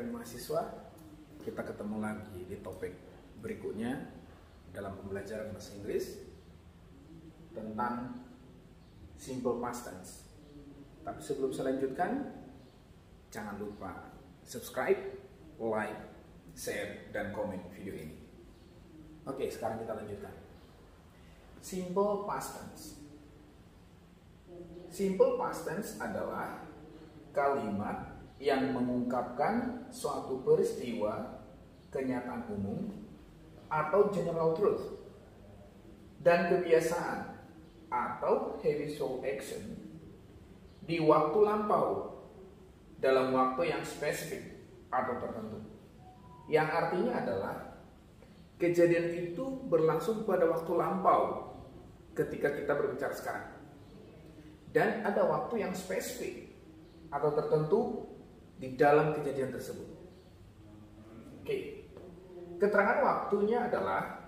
dan mahasiswa, kita ketemu lagi di topik berikutnya dalam pembelajaran bahasa Inggris tentang simple past tense. Tapi sebelum saya lanjutkan, jangan lupa subscribe, like, share, dan komen video ini. Oke, sekarang kita lanjutkan. Simple past tense. Simple past tense adalah kalimat yang mengungkapkan suatu peristiwa, kenyataan umum, atau general truth, dan kebiasaan atau habitual action di waktu lampau dalam waktu yang spesifik atau tertentu. Yang artinya adalah kejadian itu berlangsung pada waktu lampau ketika kita berbicara sekarang. Dan ada waktu yang spesifik atau tertentu di dalam kejadian tersebut. Oke. Keterangan waktunya adalah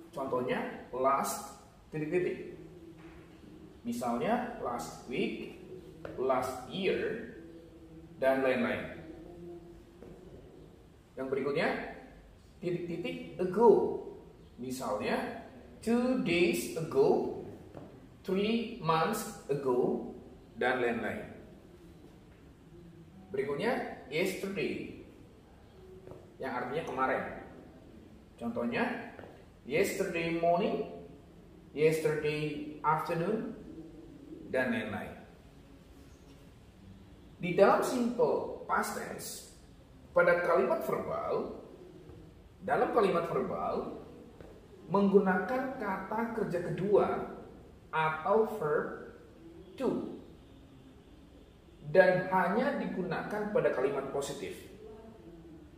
contohnya last titik-titik. Misalnya last week, last year, dan lain-lain. Yang berikutnya titik-titik ago. Misalnya 2 days ago, 3 months ago, dan lain-lain. Berikutnya yesterday, yang artinya kemarin. Contohnya yesterday morning, yesterday afternoon, dan lain-lain. Di dalam simple past tense, pada kalimat verbal, dalam kalimat verbal menggunakan kata kerja kedua atau verb to, dan hanya digunakan pada kalimat positif.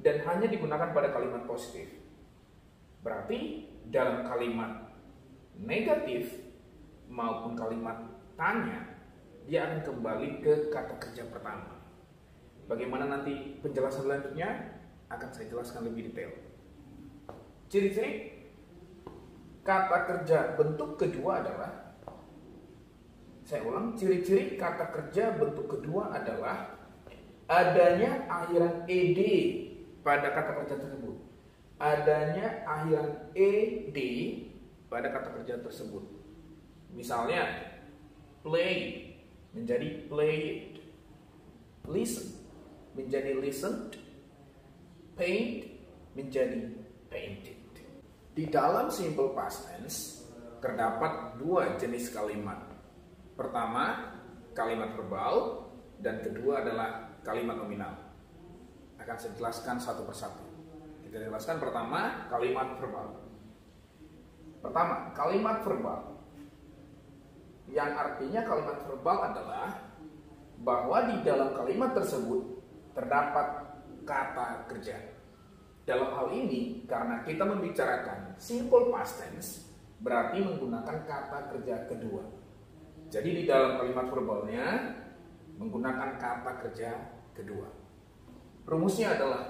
Dan hanya digunakan pada kalimat positif. Berarti dalam kalimat negatif maupun kalimat tanya, dia akan kembali ke kata kerja pertama. Bagaimana nanti penjelasan selanjutnya akan saya jelaskan lebih detail. Ciri-ciri kata kerja bentuk kedua adalah, saya ulang, ciri-ciri kata kerja bentuk kedua adalah adanya akhiran ed pada kata kerja tersebut. Adanya akhiran ed pada kata kerja tersebut. Misalnya, play menjadi played, listen menjadi listened, paint menjadi painted. Di dalam simple past tense terdapat dua jenis kalimat. Pertama, kalimat verbal, dan kedua adalah kalimat nominal. Akan saya jelaskan satu persatu. Kita jelaskan pertama, kalimat verbal. Pertama, kalimat verbal. Yang artinya kalimat verbal adalah bahwa di dalam kalimat tersebut terdapat kata kerja. Dalam hal ini, karena kita membicarakan simple past tense, berarti menggunakan kata kerja kedua. Jadi di dalam kalimat verbalnya menggunakan kata kerja kedua. Rumusnya adalah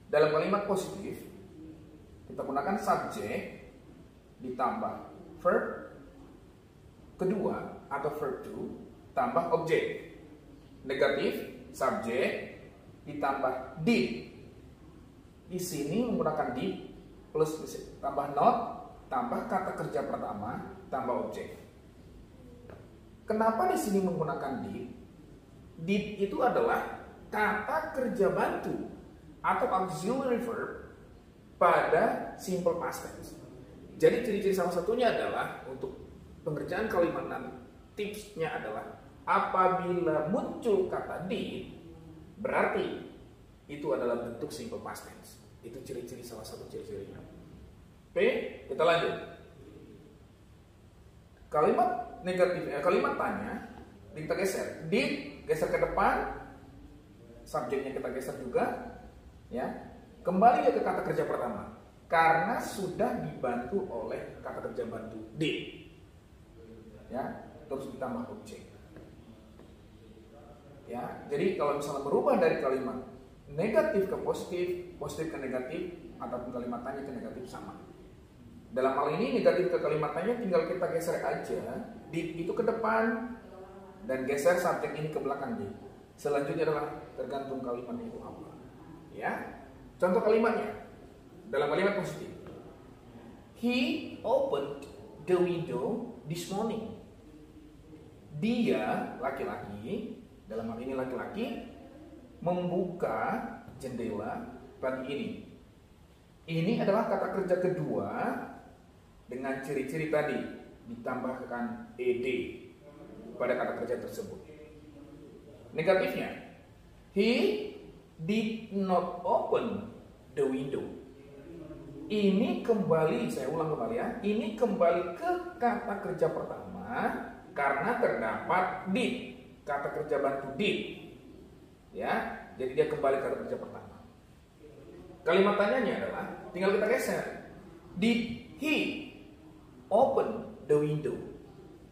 dalam kalimat positif kita gunakan subjek ditambah verb kedua atau verb to tambah objek. Negatif subjek ditambah did. Di sini menggunakan did plus tambah not tambah kata kerja pertama tambah objek. Kenapa di sini menggunakan did? Did itu adalah kata kerja bantu atau auxiliary verb pada simple past tense. Jadi ciri-ciri salah satunya adalah untuk pengerjaan kalimat dan tipsnya adalah apabila muncul kata did, berarti itu adalah bentuk simple past tense. Itu ciri-ciri, salah satu ciri-cirinya. Oke, kita lanjut. Kalimat negatif, kalimat tanya kita geser. Did geser ke depan, subjeknya kita geser juga, ya. Kembali ke kata kerja pertama karena sudah dibantu oleh kata kerja bantu did, ya. Terus ditambah objek, ya. Jadi kalau misalnya berubah dari kalimat negatif ke positif, positif ke negatif, ataupun kalimat tanya ke negatif sama. Dalam hal ini negatif ke kalimat tanya tinggal kita geser aja did itu ke depan dan geser subjek ini ke belakang did. Selanjutnya adalah tergantung kalimatnya itu apa. Ya, contoh kalimatnya dalam kalimat positif. He opened the window this morning. Dia, laki-laki, dalam hal ini laki-laki, membuka jendela pagi ini. Ini adalah kata kerja kedua dengan ciri-ciri tadi, ditambahkan ed pada kata kerja tersebut. Negatifnya, he did not open the window. Ini kembali, saya ulang kembali ya, ini kembali ke kata kerja pertama karena terdapat did, kata kerja bantu did. Ya, jadi dia kembali ke kata kerja pertama. Kalimat tanyanya adalah, tinggal kita geser. Did he open the window?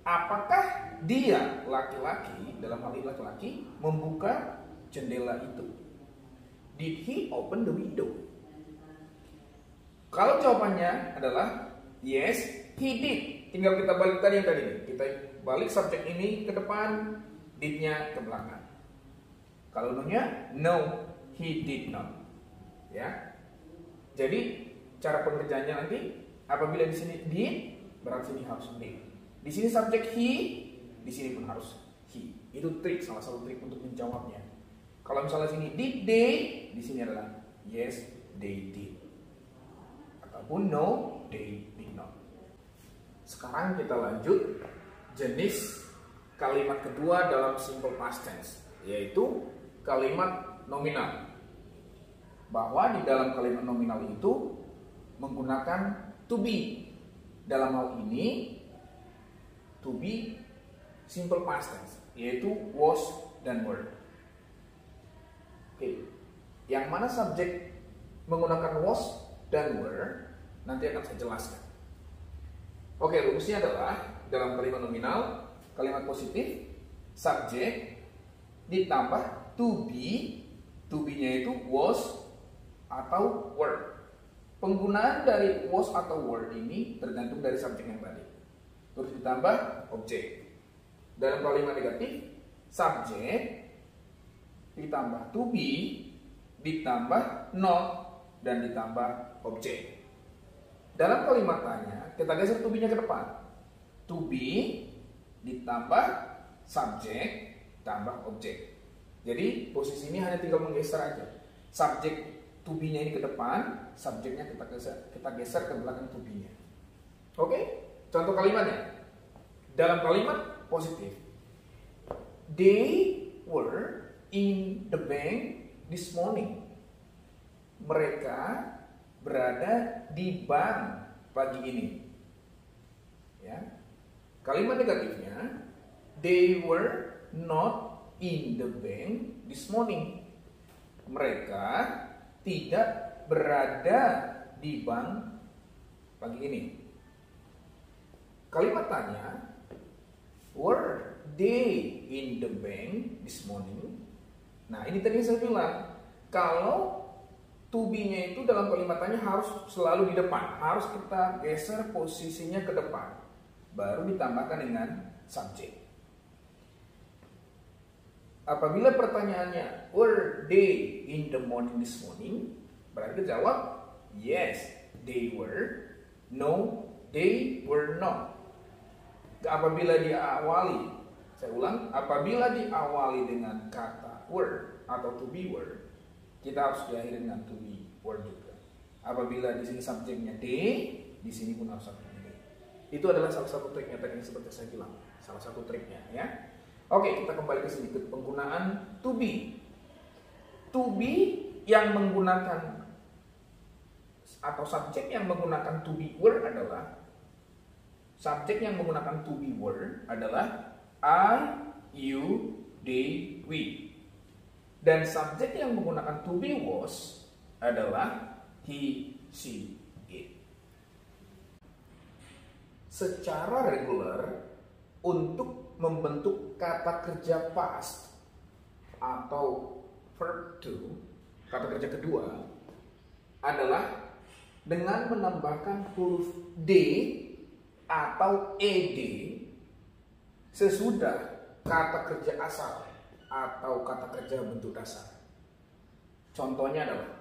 Apakah dia, laki-laki, dalam hal ini laki-laki, membuka jendela itu? Did he open the window? Kalau jawabannya adalah yes, he did. Tinggal kita balik tadi yang tadi. Kita balik subjek ini ke depan, did-nya ke belakang. Kalau no-nya, no, he did not. Ya. Jadi cara pengerjaannya nanti apabila di sini did, berarti sini harus did. Di sini subjek he, di sini pun harus he. Itu trik, salah satu trik untuk menjawabnya. Kalau misalnya sini did they, di sini adalah yes, they did. Ataupun no, they did not. Sekarang kita lanjut jenis kalimat kedua dalam simple past tense, yaitu kalimat nominal. Bahwa di dalam kalimat nominal itu menggunakan to be. Dalam hal ini to be simple past tense, yaitu was dan were. Oke. Yang mana subjek menggunakan was dan were nanti akan saya jelaskan. Oke, rumusnya adalah dalam kalimat nominal, kalimat positif, subjek ditambah to be. To be-nya itu was atau were. Penggunaan dari was atau were ini tergantung dari subjek yang tadi. Terus ditambah objek. Dalam kalimat negatif, subjek ditambah to be ditambah not dan ditambah objek. Dalam kalimat tanya, kita geser to be-nya ke depan. To be ditambah subjek tambah objek. Jadi posisi ini hanya tinggal menggeser aja. Subjek to be-nya ini ke depan, subjeknya kita geser ke belakang to be-nya. Oke? Contoh kalimatnya. Dalam kalimat positif, they were in the bank this morning. Mereka berada di bank pagi ini. Ya. Kalimat negatifnya, they were not in the bank this morning. Mereka tidak berada di bank pagi ini. Kalimat tanya, were they in the bank this morning? Nah, ini tadi saya bilang, kalau to be-nya itu dalam kalimat tanya harus selalu di depan, harus kita geser posisinya ke depan, baru ditambahkan dengan subjek. Apabila pertanyaannya were they in the morning this morning, berarti jawab yes, they were. No, they were not. Apabila diawali, saya ulang, apabila diawali dengan kata were atau to be were, kita harus diakhiri dengan to be were juga. Apabila di sini subjeknya they, di sini pun harus subjeknya they. Itu adalah salah satu triknya tadi seperti saya bilang, salah satu triknya ya. Oke, kita kembali ke sini ke penggunaan to be. To be yang menggunakan atau subjek yang menggunakan to be were adalah I, you, they, we. Dan subjek yang menggunakan to be was adalah he, she, it. Secara reguler untuk membentuk kata kerja past atau verb to, kata kerja kedua adalah dengan menambahkan huruf d atau ed sesudah kata kerja asal. atau kata kerja bentuk dasar. Contohnya adalah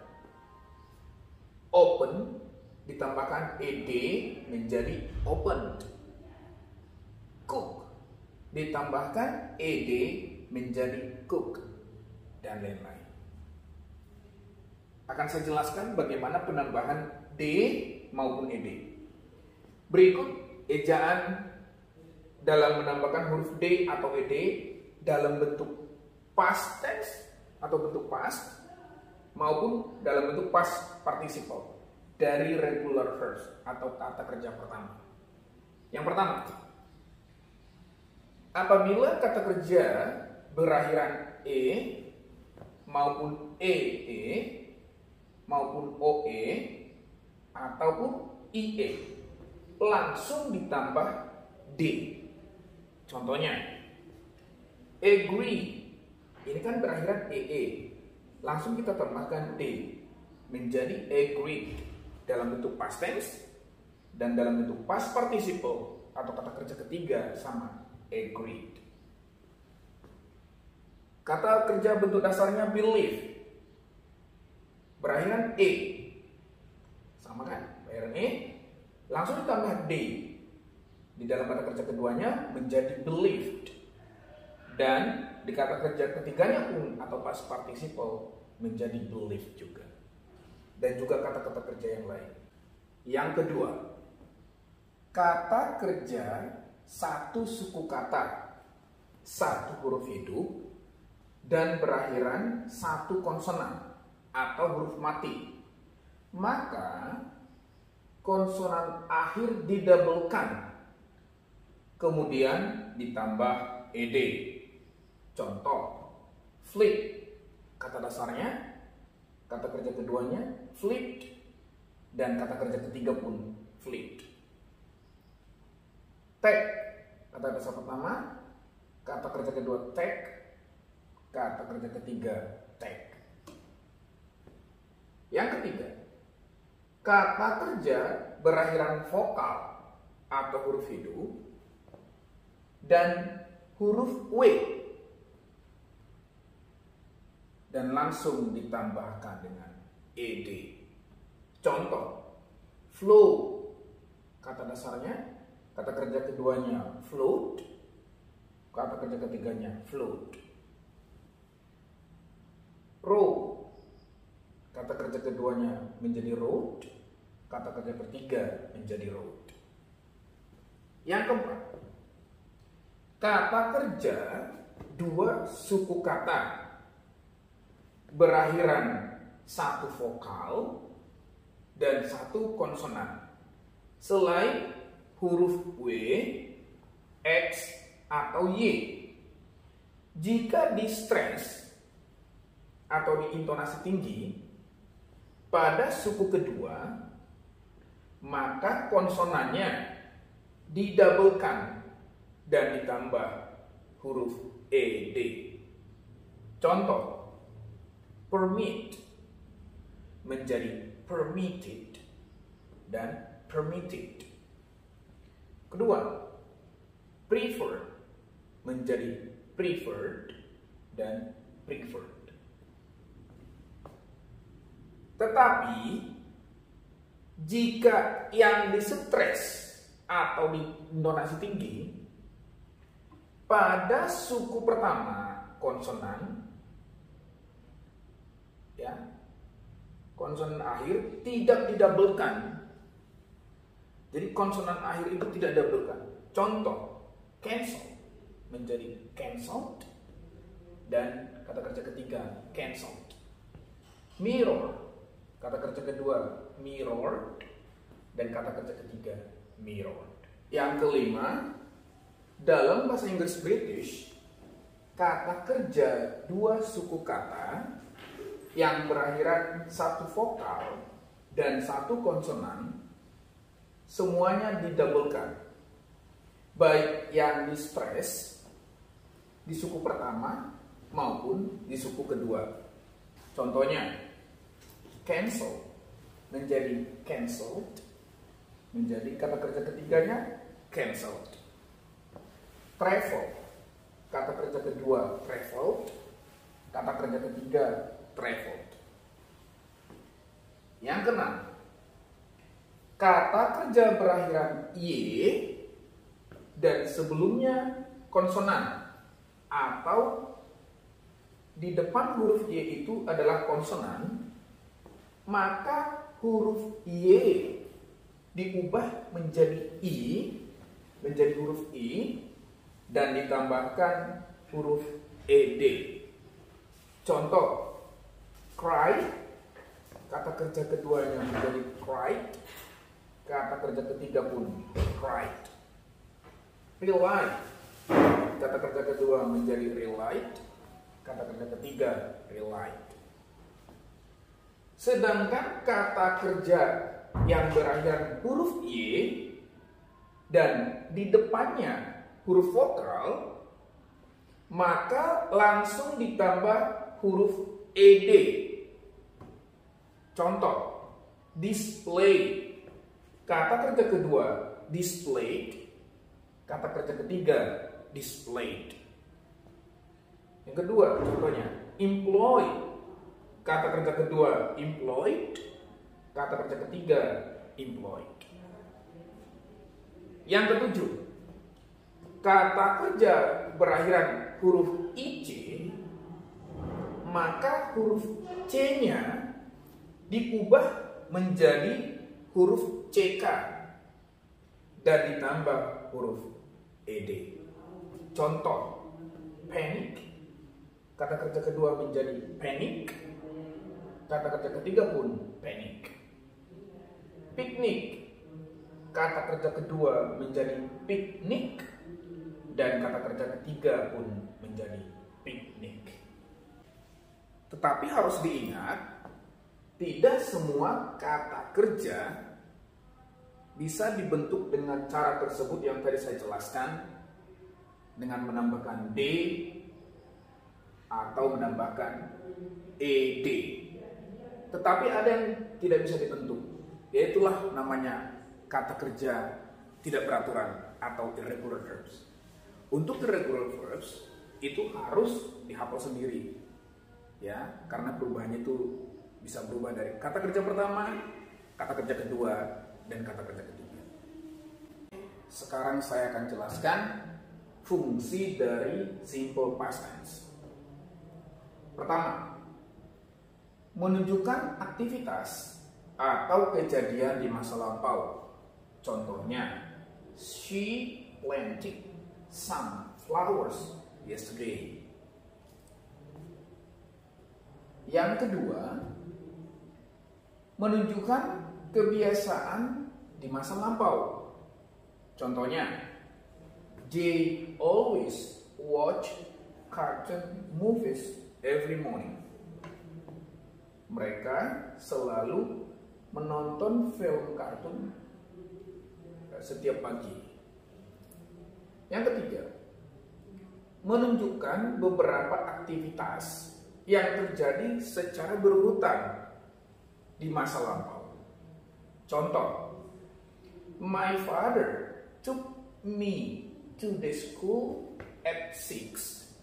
open ditambahkan ed menjadi opened. Cook ditambahkan ed menjadi cook, dan lain-lain. Akan saya jelaskan bagaimana penambahan d maupun ed. Berikut ejaan dalam menambahkan huruf d atau ed dalam bentuk past tense atau bentuk past maupun dalam bentuk past participle dari regular verbs atau kata kerja pertama. Yang pertama, apabila kata kerja berakhiran e maupun maupun oe ataupun ie langsung ditambah d. Contohnya, agree ini kan berakhiran ee, langsung kita tambahkan d menjadi agreed dalam bentuk past tense, dan dalam bentuk past participle atau kata kerja ketiga sama agreed. Kata kerja bentuk dasarnya believe berakhiran e, sama kan, berakhiran e, langsung ditambah d di dalam kata kerja keduanya menjadi believed, dan di kata kerja ketiganya pun atau past participle menjadi believed juga, dan juga kata-kata kerja yang lain. Yang kedua, kata kerja satu suku kata, satu huruf hidup, dan berakhiran satu konsonan atau huruf mati, maka konsonan akhir didabelkan kemudian ditambah ed. Contoh, flip, kata dasarnya, kata kerja keduanya flipped, dan kata kerja ketiga pun flipped. Take, kata dasar pertama, kata kerja kedua take, kata kerja ketiga take. Yang ketiga, kata kerja berakhiran vokal atau huruf hidup dan huruf w, dan langsung ditambahkan dengan ed. Contoh, flow, kata dasarnya, kata kerja keduanya float, kata kerja ketiganya float. Row, kata kerja keduanya menjadi road, kata kerja ketiga menjadi road. Yang keempat, kata kerja dua suku kata berakhiran satu vokal dan satu konsonan selain huruf w, x, atau y. Jika di stress atau di intonasi tinggi pada suku kedua, maka konsonannya didabelkan dan ditambah huruf ed. Contoh, permit menjadi permitted dan permitted. Kedua, prefer menjadi preferred dan preferred. Tetapi jika yang distress atau di intonasi tinggi pada suku pertama konsonan, ya, konsonan akhir tidak didabelkan. Jadi konsonan akhir itu tidak didabelkan. Contoh, cancel menjadi cancelled dan kata kerja ketiga cancelled. Mirror, kata kerja kedua mirrored dan kata kerja ketiga mirrored. Yang kelima, dalam bahasa Inggris British, kata kerja dua suku kata yang berakhiran satu vokal dan satu konsonan semuanya didabelkan, baik yang di stress di suku pertama maupun di suku kedua. Contohnya, cancel menjadi cancelled, menjadi kata kerja ketiganya cancelled. Travel, kata kerja kedua traveled Kata kerja ketiga, traveled. Yang keenam, kata kerja berakhiran y dan sebelumnya konsonan atau di depan huruf y itu adalah konsonan, maka huruf y diubah menjadi huruf i dan ditambahkan huruf ed. Contoh, cry, kata kerja keduanya menjadi cried, kata kerja ketiga pun cried. Relied, kata kerja kedua menjadi relied, kata kerja ketiga relied. Sedangkan kata kerja yang berakhir huruf y dan di depannya huruf vokal, maka langsung ditambah huruf ed. Contoh, display, kata kerja kedua displayed, kata kerja ketiga displayed. Yang kedua contohnya, employ, kata kerja kedua employed, kata kerja ketiga employed. Yang ketujuh, kata kerja berakhiran huruf ic, maka huruf c-nya diubah menjadi huruf ck dan ditambah huruf ed. Contoh, panic, kata kerja kedua menjadi panic, kata kerja ketiga pun panic. Picnic, kata kerja kedua menjadi picnic dan kata kerja ketiga pun menjadi picnic. Tetapi harus diingat, tidak semua kata kerja bisa dibentuk dengan cara tersebut yang tadi saya jelaskan, dengan menambahkan d atau menambahkan ed. Tetapi ada yang tidak bisa dibentuk, yaitulah namanya kata kerja tidak beraturan atau irregular verbs. Untuk irregular verbs itu harus dihafal sendiri, ya, karena perubahannya itu bisa berubah dari kata kerja pertama, kata kerja kedua, dan kata kerja ketiga. Sekarang saya akan jelaskan fungsi dari simple past tense. Pertama, menunjukkan aktivitas atau kejadian di masa lampau. Contohnya, she planted some flowers yesterday. Yang kedua, menunjukkan kebiasaan di masa lampau. Contohnya, they always watch cartoon movies every morning. Mereka selalu menonton film kartun setiap pagi. Yang ketiga, menunjukkan beberapa aktivitas yang terjadi secara berurutan di masa lampau. Contoh, my father took me to the school at 6,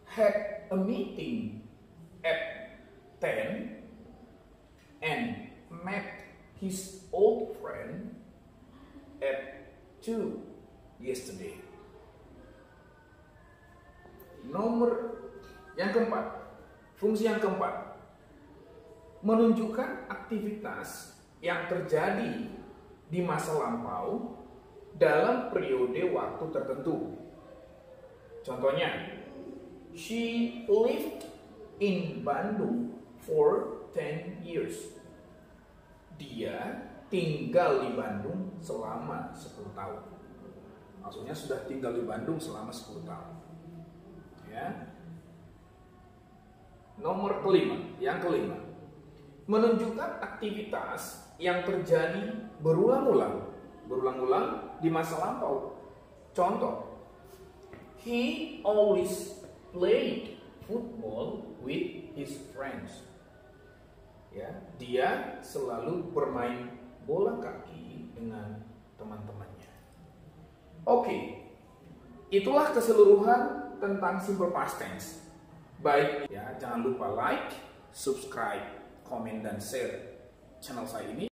had a meeting at 10, and met his old friend at 2 yesterday. Yang keempat, fungsi yang keempat, menunjukkan aktivitas yang terjadi di masa lampau dalam periode waktu tertentu. Contohnya, she lived in Bandung for 10 years. Dia tinggal di Bandung selama 10 tahun. Maksudnya sudah tinggal di Bandung selama 10 tahun. Ya. Yang kelima, menunjukkan aktivitas yang terjadi berulang-ulang di masa lampau. Contoh, he always played football with his friends. Ya, dia selalu bermain bola kaki dengan teman-temannya. Oke, itulah keseluruhan tentang simple past tense. Baik ya, jangan lupa like, subscribe, komen dan share channel saya ini.